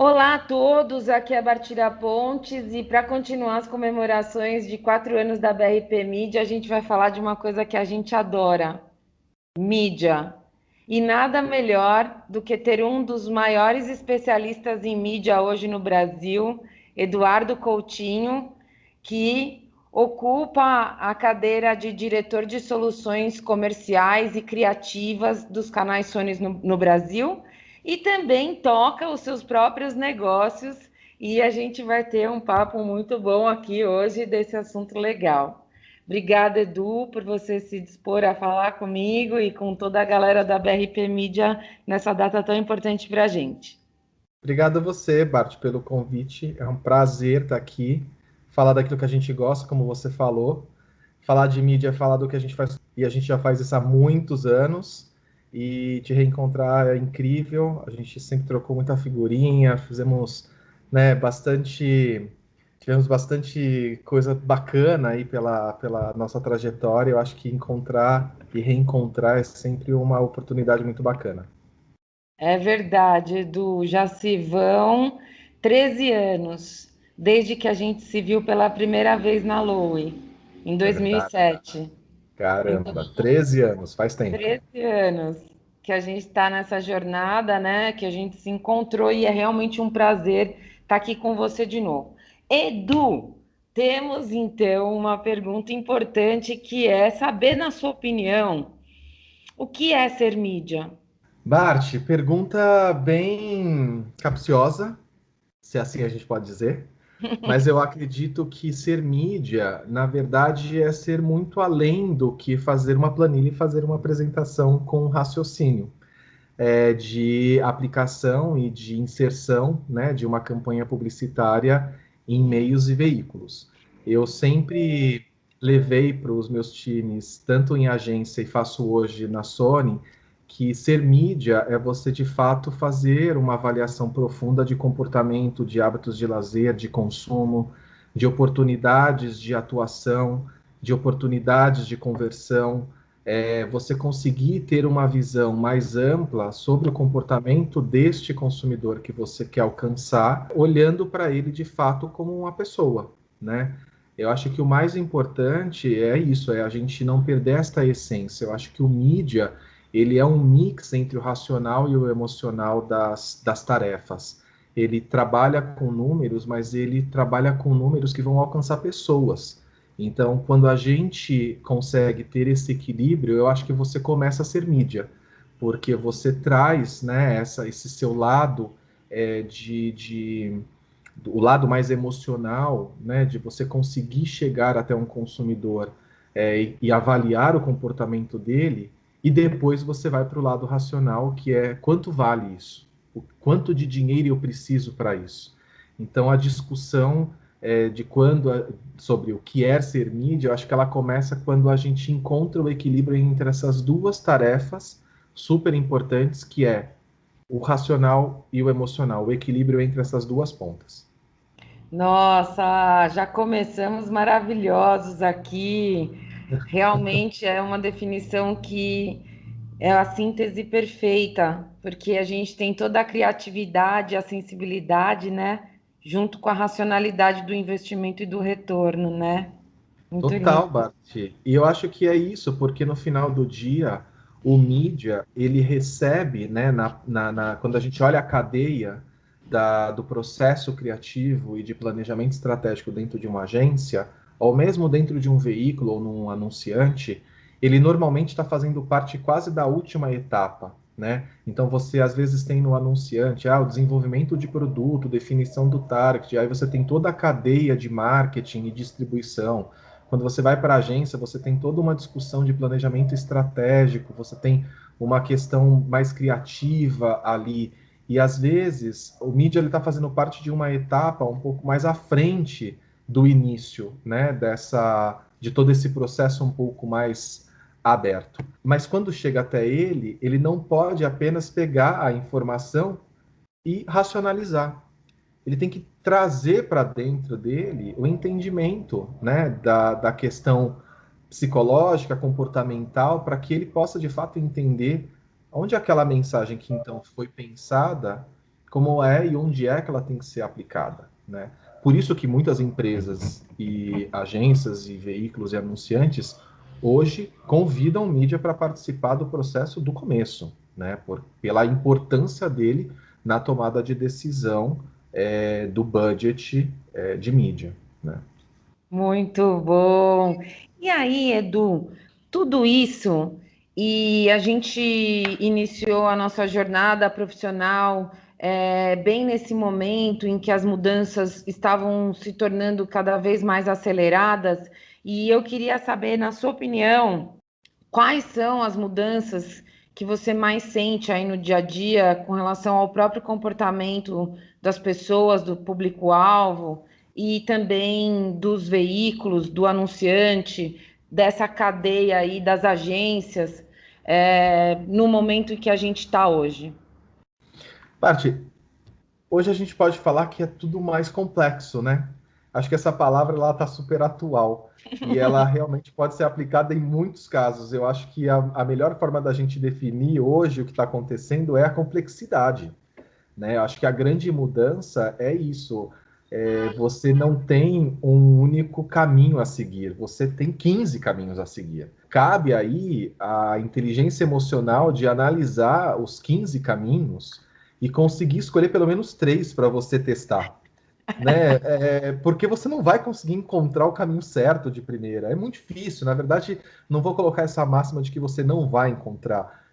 Olá a todos, aqui é a Bartira Pontes e para continuar as comemorações de 4 anos da BRP Mídia, a gente vai falar de uma coisa que a gente adora, mídia. E nada melhor do que ter um dos maiores especialistas em mídia hoje no Brasil, Eduardo Coutinho, que ocupa a cadeira de diretor de soluções comerciais e criativas dos canais Sony no Brasil e também toca os seus próprios negócios. E a gente vai ter um papo muito bom aqui hoje desse assunto legal. Obrigada, Edu, por você se dispor a falar comigo e com toda a galera da BRP Mídia nessa data tão importante para a gente. Obrigado a você, Bart, pelo convite. É um prazer estar aqui, falar daquilo que a gente gosta, como você falou. Falar de mídia é falar do que a gente faz, e a gente já faz isso há muitos anos. E te reencontrar é incrível. A gente sempre trocou muita figurinha, fizemos, né, tivemos bastante coisa bacana aí pela nossa trajetória. Eu acho que encontrar e reencontrar é sempre uma oportunidade muito bacana. É verdade, Edu, já se vão 13 anos desde que a gente se viu pela primeira vez na Loe, em Verdade. 2007. Então, Caramba, 13 anos, faz tempo. 13 anos que a gente está nessa jornada, né? Que a gente se encontrou e é realmente um prazer estar aqui com você de novo. Edu, temos então uma pergunta importante que é saber, na sua opinião, o que é ser mídia? Bart, pergunta bem capciosa, se assim a gente pode dizer, mas eu acredito que ser mídia, na verdade, é ser muito além do que fazer uma planilha e fazer uma apresentação com raciocínio, de aplicação e de inserção, né, de uma campanha publicitária em meios e veículos. Eu sempre levei para os meus times, tanto em agência e faço hoje na Sony, que ser mídia é você de fato fazer uma avaliação profunda de comportamento, de hábitos de lazer, de consumo, de oportunidades de atuação, de oportunidades de conversão, você conseguir ter uma visão mais ampla sobre o comportamento deste consumidor que você quer alcançar, olhando para ele de fato como uma pessoa, né? Eu acho que o mais importante é isso, é a gente não perder esta essência. Eu acho que o mídia, ele é um mix entre o racional e o emocional das tarefas. Ele trabalha com números, mas ele trabalha com números que vão alcançar pessoas. Então, quando a gente consegue ter esse equilíbrio, eu acho que você começa a ser mídia, porque você traz, né, esse seu lado o lado mais emocional, né, de você conseguir chegar até um consumidor e avaliar o comportamento dele, e depois você vai para o lado racional, que é quanto vale isso? O quanto de dinheiro eu preciso para isso? Então, a discussão de sobre o que é ser mídia, eu acho que ela começa quando a gente encontra o equilíbrio entre essas duas tarefas super importantes, que é o racional e o emocional, o equilíbrio entre essas duas pontas. Nossa, já começamos maravilhosos aqui. Realmente é uma definição que é a síntese perfeita, porque a gente tem toda a criatividade, a sensibilidade, né? Junto com a racionalidade do investimento e do retorno, né? Muito lindo. Total, Bart. E eu acho que é isso, porque no final do dia, o mídia, ele recebe, né, quando a gente olha a cadeia do processo criativo e de planejamento estratégico dentro de uma agência, ou mesmo dentro de um veículo ou num anunciante, ele normalmente está fazendo parte quase da última etapa, né? Então você às vezes tem no anunciante, o desenvolvimento de produto, definição do target, aí você tem toda a cadeia de marketing e distribuição. Quando você vai para a agência, você tem toda uma discussão de planejamento estratégico, você tem uma questão mais criativa ali. E às vezes o mídia está fazendo parte de uma etapa um pouco mais à frente do início, né? De todo esse processo um pouco mais aberto. Mas quando chega até ele, ele não pode apenas pegar a informação e racionalizar. Ele tem que trazer para dentro dele o entendimento, né, da questão psicológica, comportamental, para que ele possa de fato entender onde aquela mensagem que então foi pensada como é e onde é que ela tem que ser aplicada, né? Por isso que muitas empresas e agências e veículos e anunciantes hoje convidam mídia para participar do processo do começo, né? Pela importância dele na tomada de decisão do budget de mídia, né? Muito bom. E aí, Edu, tudo isso, e a gente iniciou a nossa jornada profissional bem nesse momento em que as mudanças estavam se tornando cada vez mais aceleradas, e eu queria saber, na sua opinião, quais são as mudanças que você mais sente aí no dia a dia com relação ao próprio comportamento das pessoas, do público-alvo e também dos veículos, do anunciante, dessa cadeia aí das agências, no momento em que a gente está hoje? Bart, hoje a gente pode falar que é tudo mais complexo, né? Acho que essa palavra ela está super atual e ela realmente pode ser aplicada em muitos casos. Eu acho que a melhor forma da gente definir hoje o que está acontecendo é a complexidade, né? Eu acho que a grande mudança é isso. Você não tem um único caminho a seguir, você tem 15 caminhos a seguir. Cabe aí a inteligência emocional de analisar os 15 caminhos e conseguir escolher pelo menos três para você testar, né? Porque você não vai conseguir encontrar o caminho certo de primeira. É muito difícil. Na verdade, não vou colocar essa máxima de que você não vai encontrar.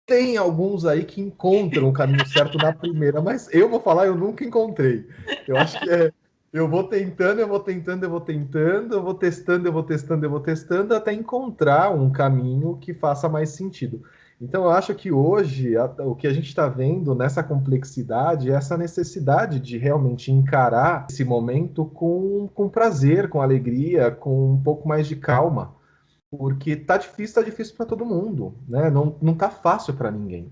Tem alguns aí que encontram o caminho certo na primeira, mas eu vou falar, eu nunca encontrei. Eu acho que eu vou tentando, eu vou tentando, eu vou tentando, eu vou testando, eu vou testando, eu vou testando, até encontrar um caminho que faça mais sentido. Então, eu acho que hoje o que a gente está vendo nessa complexidade é essa necessidade de realmente encarar esse momento com prazer, com alegria, com um pouco mais de calma, porque tá difícil para todo mundo, né? Não tá fácil para ninguém.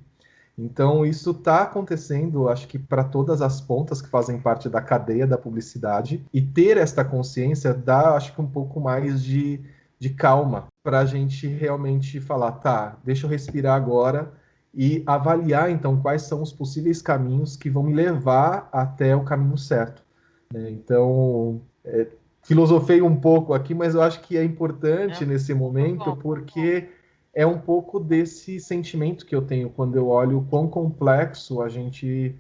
Então, isso está acontecendo, acho que para todas as pontas que fazem parte da cadeia da publicidade, e ter esta consciência dá, acho que, um pouco mais de calma para a gente realmente falar, tá, deixa eu respirar agora e avaliar, então, quais são os possíveis caminhos que vão me levar até o caminho certo, né? Então, filosofei um pouco aqui, mas eu acho que é importante Não, nesse muito momento, bom. porque é um pouco desse sentimento que eu tenho quando eu olho o quão complexo a gente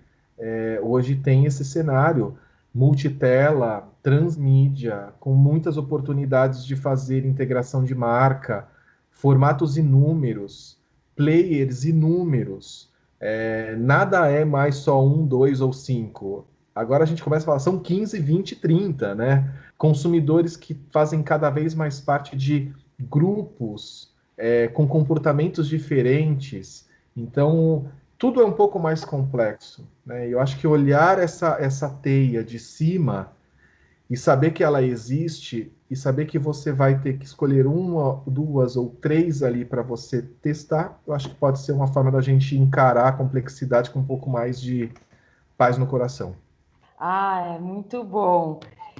hoje tem esse cenário multitela, transmídia, com muitas oportunidades de fazer integração de marca, formatos inúmeros, players inúmeros. Nada é mais só um, dois ou cinco. Agora a gente começa a falar, são 15, 20, 30, né? Consumidores que fazem cada vez mais parte de grupos com comportamentos diferentes. Então, tudo é um pouco mais complexo, né? Eu acho que olhar essa teia de cima e saber que ela existe e saber que você vai ter que escolher uma, duas ou três ali para você testar, eu acho que pode ser uma forma da gente encarar a complexidade com um pouco mais de paz no coração. Ah, é muito bom.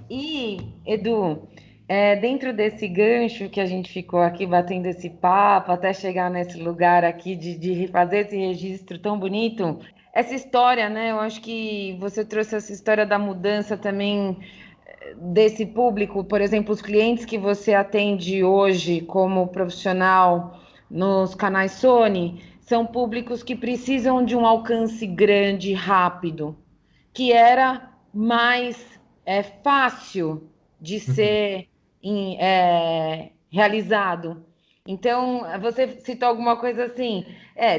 E, Edu, dentro desse gancho que a gente ficou aqui batendo esse papo, até chegar nesse lugar aqui de fazer esse registro tão bonito, essa história, né? Eu acho que você trouxe essa história da mudança também desse público, por exemplo, os clientes que você atende hoje como profissional nos canais Sony, são públicos que precisam de um alcance grande, rápido, que era mais fácil de Uhum. ser realizado. Então, você citou alguma coisa assim,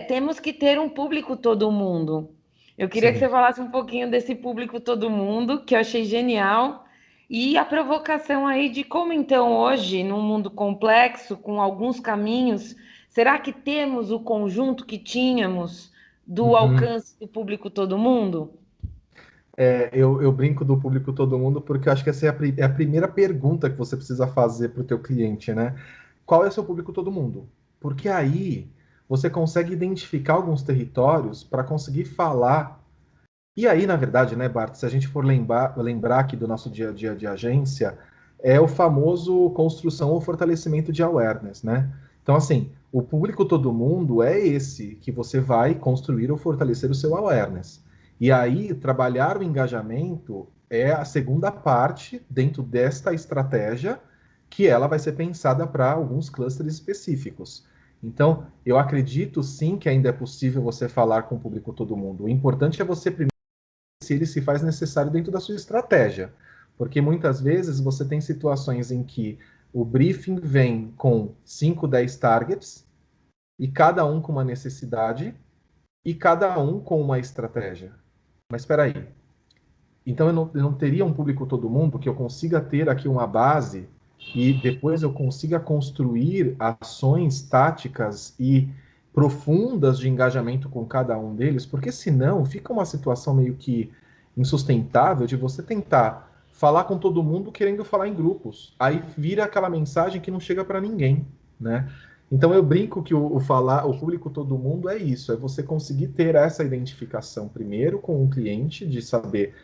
temos que ter um público todo mundo. Eu queria que você Sim. falasse um pouquinho desse público todo mundo, que eu achei genial, e a provocação aí de como então hoje, num mundo complexo, com alguns caminhos, será que temos o conjunto que tínhamos do Uhum. alcance do público todo mundo? Eu brinco do público todo mundo porque eu acho que essa é a primeira pergunta que você precisa fazer para o teu cliente, né? Qual é o seu público todo mundo? Porque aí você consegue identificar alguns territórios para conseguir falar. E aí, na verdade, né, Bart, se a gente for lembrar aqui do nosso dia a dia de agência, é o famoso construção ou fortalecimento de awareness, né? Então, assim, o público todo mundo é esse que você vai construir ou fortalecer o seu awareness. E aí, trabalhar o engajamento é a segunda parte dentro desta estratégia, que ela vai ser pensada para alguns clusters específicos. Então, eu acredito sim que ainda é possível você falar com o público todo mundo. O importante é você primeiro se ele se faz necessário dentro da sua estratégia. Porque muitas vezes você tem situações em que o briefing vem com 5, 10 targets, e cada um com uma necessidade, e cada um com uma estratégia. Mas espera aí, então eu não teria um público todo mundo que eu consiga ter aqui uma base e depois eu consiga construir ações táticas e profundas de engajamento com cada um deles, porque senão fica uma situação meio que insustentável de você tentar falar com todo mundo querendo falar em grupos. Aí vira aquela mensagem que não chega para ninguém, né? Então eu brinco que o público todo mundo é isso, é você conseguir ter essa identificação primeiro com o cliente, de saber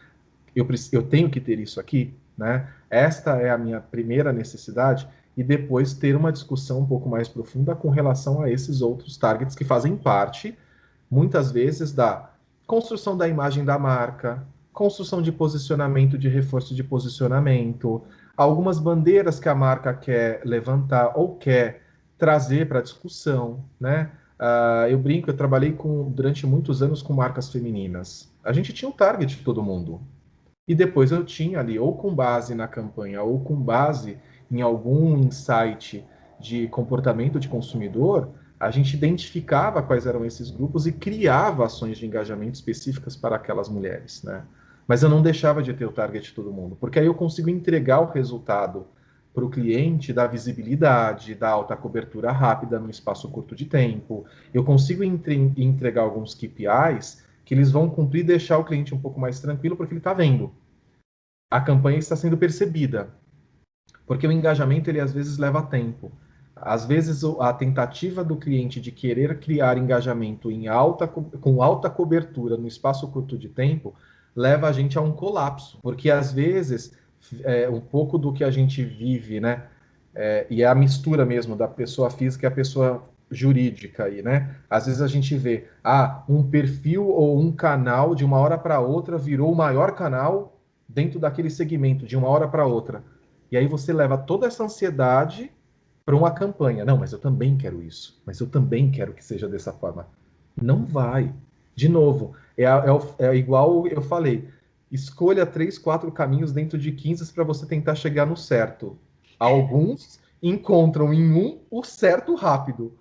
eu tenho que ter isso aqui, né? Esta é a minha primeira necessidade, e depois ter uma discussão um pouco mais profunda com relação a esses outros targets que fazem parte, muitas vezes, da construção da imagem da marca, construção de posicionamento, de reforço de posicionamento, algumas bandeiras que a marca quer levantar ou quer trazer para a discussão, né? Eu brinco, eu trabalhei durante muitos anos com marcas femininas. A gente tinha um target de todo mundo. E depois eu tinha ali, ou com base na campanha, ou com base em algum insight de comportamento de consumidor, a gente identificava quais eram esses grupos e criava ações de engajamento específicas para aquelas mulheres, né? Mas eu não deixava de ter o target de todo mundo, porque aí eu consigo entregar o resultado para o cliente da visibilidade, da alta cobertura rápida no espaço curto de tempo. Eu consigo entregar alguns KPIs que eles vão cumprir e deixar o cliente um pouco mais tranquilo, porque ele está vendo. A campanha está sendo percebida, porque o engajamento ele às vezes leva tempo. Às vezes a tentativa do cliente de querer criar engajamento com alta cobertura no espaço curto de tempo leva a gente a um colapso, porque às vezes um pouco do que a gente vive, né? E é a mistura mesmo da pessoa física e a pessoa jurídica aí, né? Às vezes a gente vê, um perfil ou um canal de uma hora para outra virou o maior canal dentro daquele segmento de uma hora para outra. E aí você leva toda essa ansiedade para uma campanha. Não, mas eu também quero isso. Mas eu também quero que seja dessa forma. Não vai. De novo, é igual eu falei. Escolha 3, 4 caminhos dentro de 15 para você tentar chegar no certo. Alguns encontram em um o certo rápido.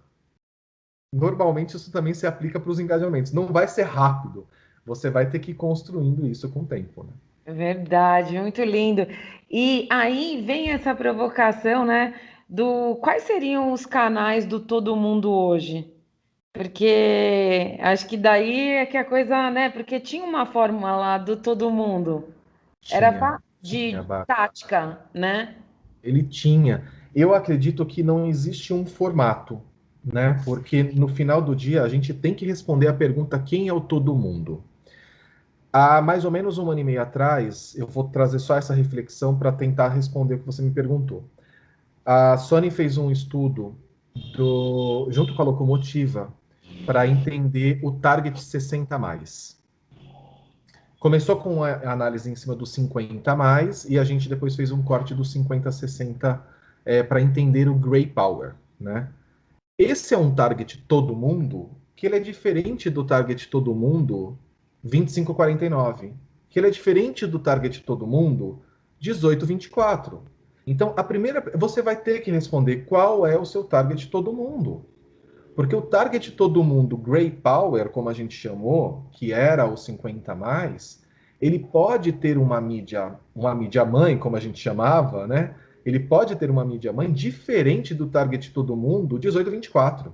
Normalmente isso também se aplica para os engajamentos. Não vai ser rápido. Você vai ter que ir construindo isso com o tempo, né? Verdade, muito lindo. E aí vem essa provocação, né? Do quais seriam os canais do todo mundo hoje? Porque acho que daí é que a coisa, né? Porque tinha uma fórmula lá do todo mundo. Era Tinha, de tática, né? ele tinha. Eu acredito que não existe um formato, né? Porque no final do dia a gente tem que responder a pergunta: quem é o todo mundo? Há mais ou menos um ano e meio atrás, eu vou trazer só essa reflexão para tentar responder o que você me perguntou. A Sony fez um estudo junto com a Locomotiva para entender o target 60 mais. Começou com a análise em cima dos 50 mais e a gente depois fez um corte dos 50 a 60 para entender o Grey Power, né? Esse é um target todo mundo que ele é diferente do target todo mundo 25-49, que ele é diferente do target todo mundo 18-24. Então, a primeira, você vai ter que responder qual é o seu target todo mundo. Porque o target todo mundo Grey Power, como a gente chamou, que era o 50 mais, ele pode ter uma mídia mãe, como a gente chamava, né? Ele pode ter uma mídia mãe diferente do target todo mundo 18-24,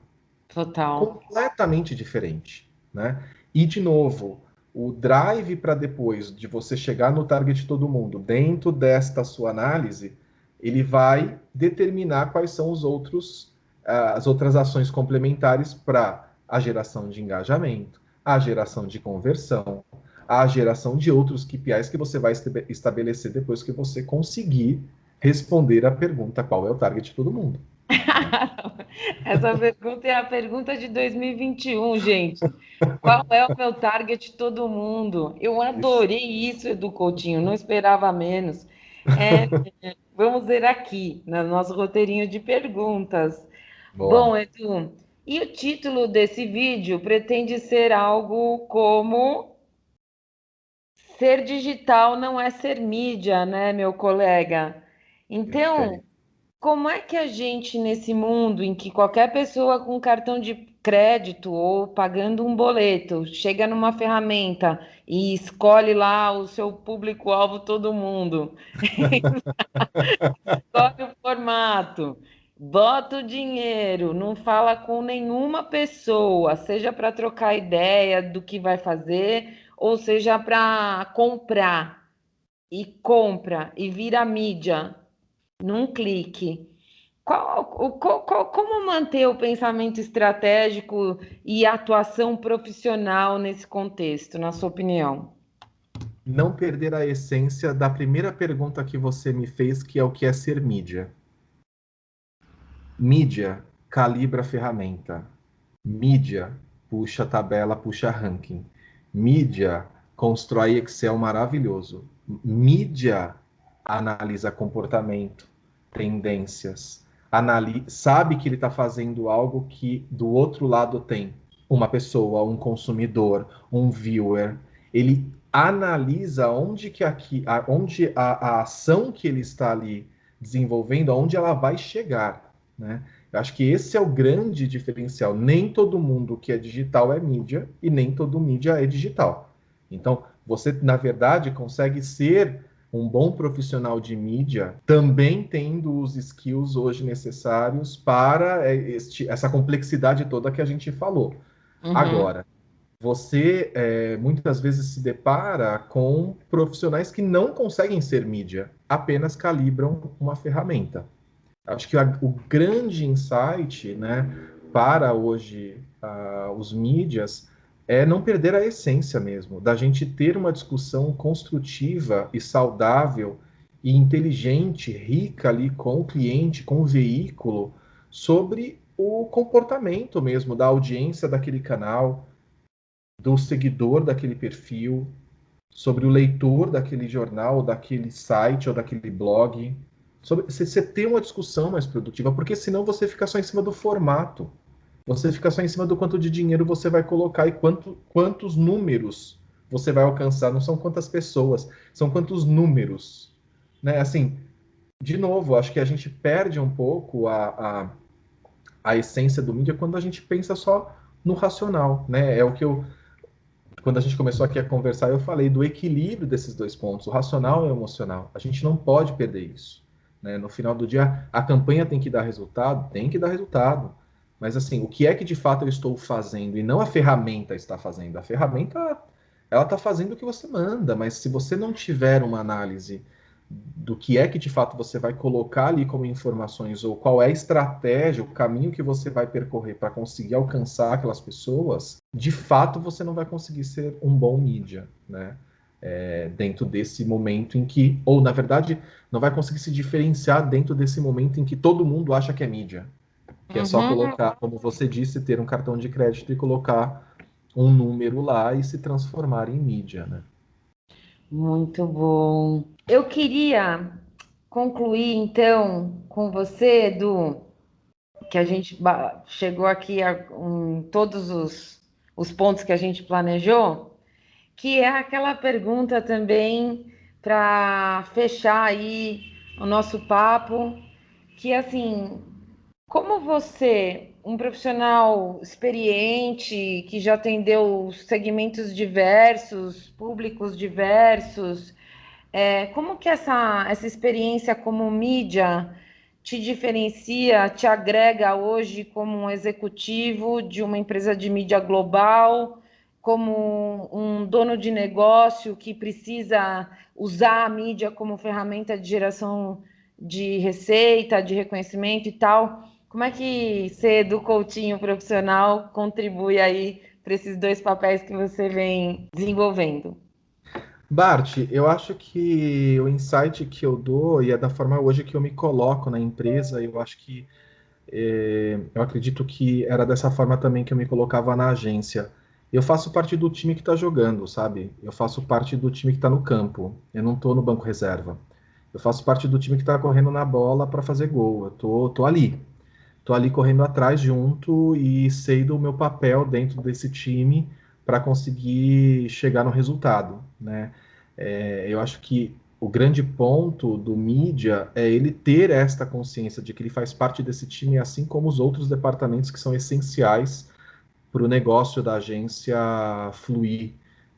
Total. completamente diferente, né? E de novo, o drive para depois de você chegar no target todo mundo, dentro desta sua análise, ele vai determinar quais são as outras ações complementares para a geração de engajamento, a geração de conversão, a geração de outros KPIs que você vai estabelecer depois que você conseguir responder a pergunta qual é o target de todo mundo. Essa pergunta é a pergunta de 2021, gente. Qual é o meu target todo mundo? Eu Isso. adorei isso, Edu Coutinho, não esperava menos. É, vamos ver aqui, no nosso roteirinho de perguntas. Boa. Bom, Edu, e o título desse vídeo pretende ser algo como Ser digital não é ser mídia, né, meu colega? Então, Perfeito. como é que a gente, nesse mundo em que qualquer pessoa com cartão de crédito ou pagando um boleto chega numa ferramenta e escolhe lá o seu público-alvo, todo mundo, escolhe o formato, bota o dinheiro, não fala com nenhuma pessoa, seja para trocar ideia do que vai fazer, ou seja para comprar, e compra e vira mídia num clique. Como manter o pensamento estratégico e a atuação profissional nesse contexto, na sua opinião? Não perder a essência da primeira pergunta que você me fez, que é o que é ser mídia. Mídia calibra a ferramenta. Mídia puxa tabela, puxa ranking. Mídia constrói Excel maravilhoso. Mídia analisa comportamento, tendências, sabe que ele está fazendo algo que do outro lado tem uma pessoa, um consumidor, um viewer. Ele analisa onde que onde a ação que ele está ali desenvolvendo, aonde ela vai chegar, né? Eu acho que esse é o grande diferencial. Nem todo mundo que é digital é mídia e nem todo mídia é digital. Então, você, na verdade, consegue ser um bom profissional de mídia também tendo os skills hoje necessários para essa complexidade toda que a gente falou. Uhum. Agora, você muitas vezes se depara com profissionais que não conseguem ser mídia, apenas calibram uma ferramenta. Acho que o grande insight, né, para hoje os mídias é não perder a essência mesmo, da gente ter uma discussão construtiva e saudável e inteligente, rica ali com o cliente, com o veículo, sobre o comportamento mesmo da audiência daquele canal, do seguidor daquele perfil, sobre o leitor daquele jornal, ou daquele site ou daquele blog, sobre você ter uma discussão mais produtiva, porque senão você fica só em cima do formato, você fica só em cima do quanto de dinheiro você vai colocar e quantos números você vai alcançar, não são quantas pessoas, são quantos números, né? Assim, de novo, acho que a gente perde um pouco a essência do mídia quando a gente pensa só no racional, né? É o que eu quando a gente começou aqui a conversar, eu falei do equilíbrio desses dois pontos, o racional e o emocional. A gente não pode perder isso, né? No final do dia, a campanha tem que dar resultado, tem que dar resultado. Mas assim, o que é que de fato eu estou fazendo e não a ferramenta está fazendo? A ferramenta, ela está fazendo o que você manda, mas se você não tiver uma análise do que é que de fato você vai colocar ali como informações ou qual é a estratégia, o caminho que você vai percorrer para conseguir alcançar aquelas pessoas, de fato você não vai conseguir ser um bom mídia, né? Dentro desse momento em que, ou na verdade, não vai conseguir se diferenciar dentro desse momento em que todo mundo acha que é mídia, que é só Uhum. colocar, como você disse, ter um cartão de crédito e colocar um número lá e se transformar em mídia, né? Muito bom. Eu queria concluir, então, com você, Edu, que a gente chegou aqui em todos os pontos que a gente planejou, que é aquela pergunta também para fechar aí o nosso papo, que assim, como você, um profissional experiente, que já atendeu segmentos diversos, públicos diversos, como que essa experiência como mídia te diferencia, te agrega hoje como um executivo de uma empresa de mídia global, como um dono de negócio que precisa usar a mídia como ferramenta de geração de receita, de reconhecimento e tal? Como é que ser do coaching profissional contribui aí para esses dois papéis que você vem desenvolvendo? Bart, eu acho que o insight que eu dou, e é da forma hoje que eu me coloco na empresa, eu acho que Eu acredito que era dessa forma também que eu me colocava na agência. Eu faço parte do time que está jogando, sabe? Eu faço parte do time que está no campo. Eu não estou no banco reserva. Eu faço parte do time que está correndo na bola para fazer gol. Eu tô ali. Tô ali correndo atrás junto e sei do meu papel dentro desse time para conseguir chegar no resultado, né? Eu acho que o grande ponto do mídia é ele ter esta consciência de que ele faz parte desse time, assim como os outros departamentos que são essenciais para o negócio da agência fluir,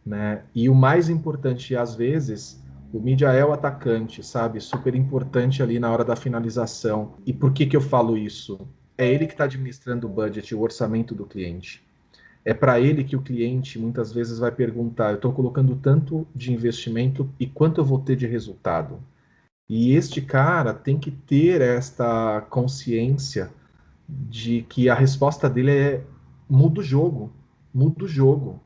né? E o mais importante, às vezes, o mídia é o atacante, sabe? Super importante ali na hora da finalização. E por que que eu falo isso? É ele que está administrando o budget, o orçamento do cliente. É para ele que o cliente muitas vezes vai perguntar: eu estou colocando tanto de investimento e quanto eu vou ter de resultado? E este cara tem que ter esta consciência de que a resposta dele é muda o jogo, muda o jogo.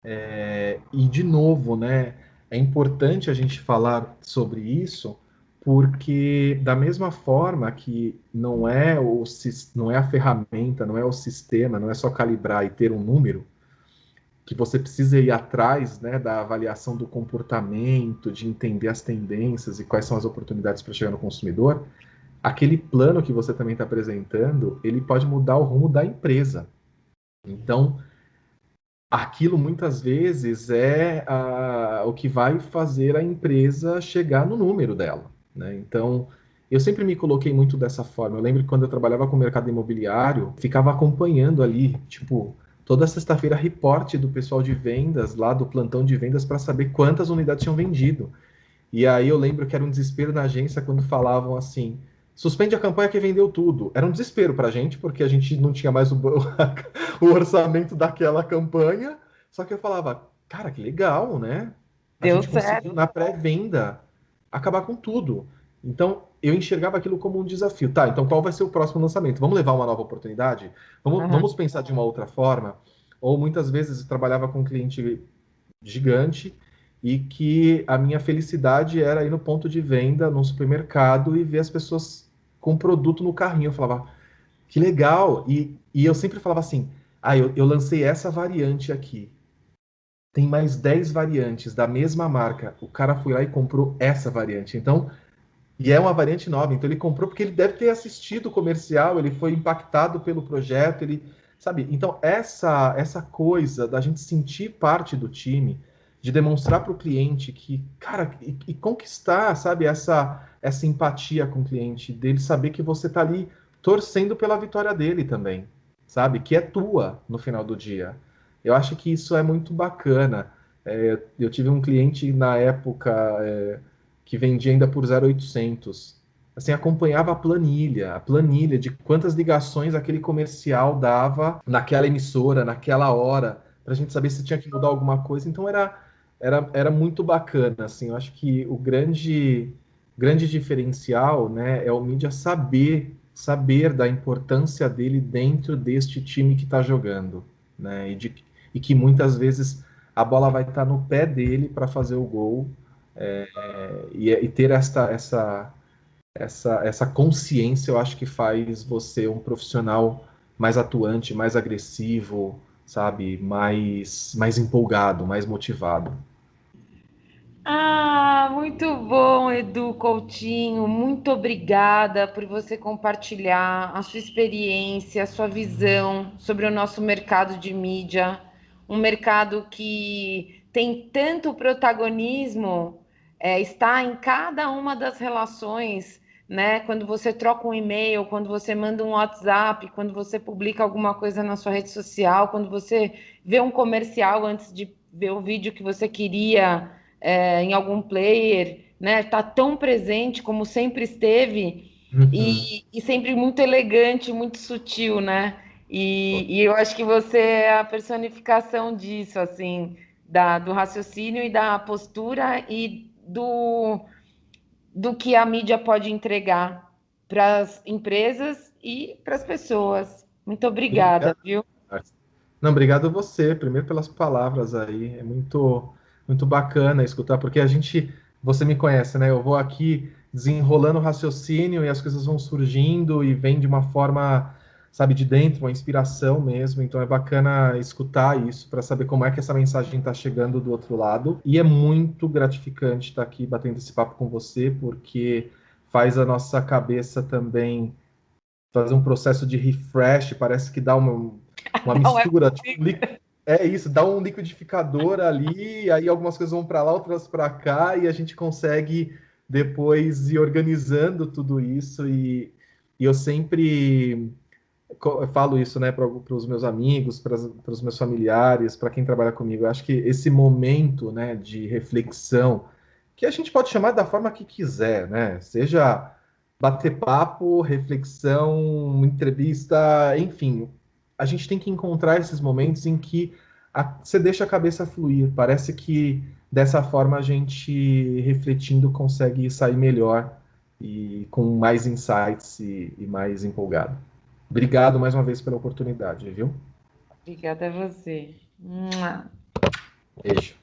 E de novo, né, é importante a gente falar sobre isso, porque da mesma forma que não é a ferramenta, não é o sistema, não é só calibrar e ter um número, que você precisa ir atrás, né, da avaliação do comportamento, de entender as tendências e quais são as oportunidades para chegar no consumidor, aquele plano que você também está apresentando, ele pode mudar o rumo da empresa. Então, aquilo muitas vezes é o que vai fazer a empresa chegar no número dela, né? Então, eu sempre me coloquei muito dessa forma. Eu lembro que quando eu trabalhava com o mercado imobiliário, ficava acompanhando ali, tipo, toda sexta-feira, reporte do pessoal de vendas, lá do plantão de vendas, para saber quantas unidades tinham vendido. E aí eu lembro que era um desespero na agência quando falavam assim: suspende a campanha que vendeu tudo. Era um desespero para a gente, porque a gente não tinha mais o orçamento daquela campanha. Só que eu falava, cara, que legal, né? A Deu gente conseguiu certo. na pré-venda acabar com tudo. Então eu enxergava aquilo como um desafio. Tá, então qual vai ser o próximo lançamento? Vamos levar uma nova oportunidade? Aham. Vamos pensar de uma outra forma? Ou muitas vezes eu trabalhava com um cliente gigante e que a minha felicidade era ir no ponto de venda, num supermercado e ver as pessoas com produto no carrinho. Eu falava, que legal! E eu sempre falava assim, eu lancei essa variante aqui. Tem mais 10 variantes da mesma marca. O cara foi lá e comprou essa variante. Então, e é uma variante nova. Então, ele comprou porque ele deve ter assistido o comercial, ele foi impactado pelo projeto, ele, sabe? Então, essa coisa da gente sentir parte do time, de demonstrar para o cliente que, cara, e conquistar, sabe, essa empatia com o cliente, dele saber que você tá ali torcendo pela vitória dele também, sabe? Que é tua no final do dia. Eu acho que isso é muito bacana. Eu tive um cliente na época. Que vendia ainda por 0,800. Assim, acompanhava a planilha de quantas ligações aquele comercial dava naquela emissora, naquela hora, para a gente saber se tinha que mudar alguma coisa. Então era muito bacana, assim. Eu acho que o grande diferencial, né, é o mídia saber da importância dele dentro deste time que está jogando, né, e que muitas vezes a bola vai estar no pé dele para fazer o gol, e ter essa consciência, eu acho que faz você um profissional mais atuante, mais agressivo, sabe? Mais empolgado, mais motivado. Ah, muito bom, Edu Coutinho. Muito obrigada por você compartilhar a sua experiência, a sua visão sobre o nosso mercado de mídia. Um mercado que tem tanto protagonismo, está em cada uma das relações, né? Quando você troca um e-mail, quando você manda um WhatsApp, quando você publica alguma coisa na sua rede social, quando você vê um comercial antes de ver o vídeo que você queria em algum player, né? Tá tão presente como sempre esteve Uhum. e sempre muito elegante, muito sutil, né? E eu acho que você é a personificação disso, assim, do raciocínio e da postura e do que a mídia pode entregar para as empresas e para as pessoas. Muito obrigada, Obrigado. viu? Não, obrigado você, primeiro pelas palavras aí. É muito bacana escutar, porque você me conhece, né? Eu vou aqui desenrolando o raciocínio e as coisas vão surgindo e vem de uma forma, sabe, de dentro, uma inspiração mesmo. Então é bacana escutar isso para saber como é que essa mensagem está chegando do outro lado. E é muito gratificante estar aqui batendo esse papo com você, porque faz a nossa cabeça também fazer um processo de refresh, parece que dá uma Não é mistura, tipo, é isso, dá um liquidificador ali, aí algumas coisas vão para lá, outras para cá, e a gente consegue depois ir organizando tudo isso. E eu sempre eu falo isso, né, para os meus amigos, para os meus familiares, para quem trabalha comigo. Eu acho que esse momento, né, de reflexão, que a gente pode chamar da forma que quiser, né, seja bater papo, reflexão, entrevista, enfim, a gente tem que encontrar esses momentos em que você deixa a cabeça fluir. Parece que dessa forma a gente refletindo consegue sair melhor e com mais insights e mais empolgado. Obrigado mais uma vez pela oportunidade, viu? Obrigada a você. Mua. Beijo.